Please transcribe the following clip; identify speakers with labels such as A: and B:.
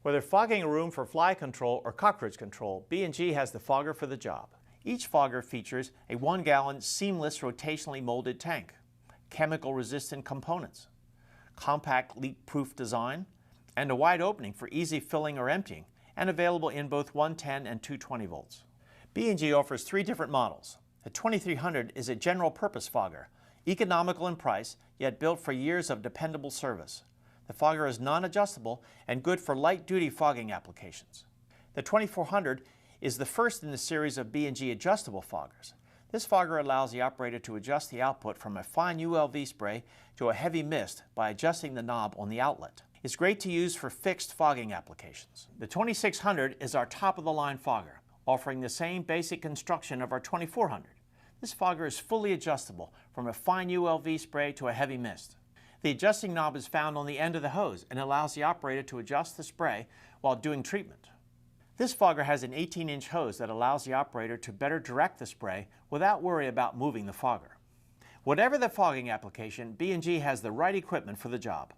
A: Whether fogging a room for fly control or cockroach control, B&G has the fogger for the job. Each fogger features a 1-gallon seamless rotationally molded tank, chemical-resistant components, compact leak-proof design, and a wide opening for easy filling or emptying, and available in both 110 and 220 volts. B&G offers 3 different models. The 2300 is a general-purpose fogger, economical in price, yet built for years of dependable service. The fogger is non-adjustable and good for light-duty fogging applications. The 2400 is the first in the series of B&G adjustable foggers. This fogger allows the operator to adjust the output from a fine ULV spray to a heavy mist by adjusting the knob on the outlet. It's great to use for fixed fogging applications. The 2600 is our top-of-the-line fogger, offering the same basic construction of our 2400. This fogger is fully adjustable from a fine ULV spray to a heavy mist. The adjusting knob is found on the end of the hose and allows the operator to adjust the spray while doing treatment. This fogger has an 18-inch hose that allows the operator to better direct the spray without worry about moving the fogger. Whatever the fogging application, B&G has the right equipment for the job.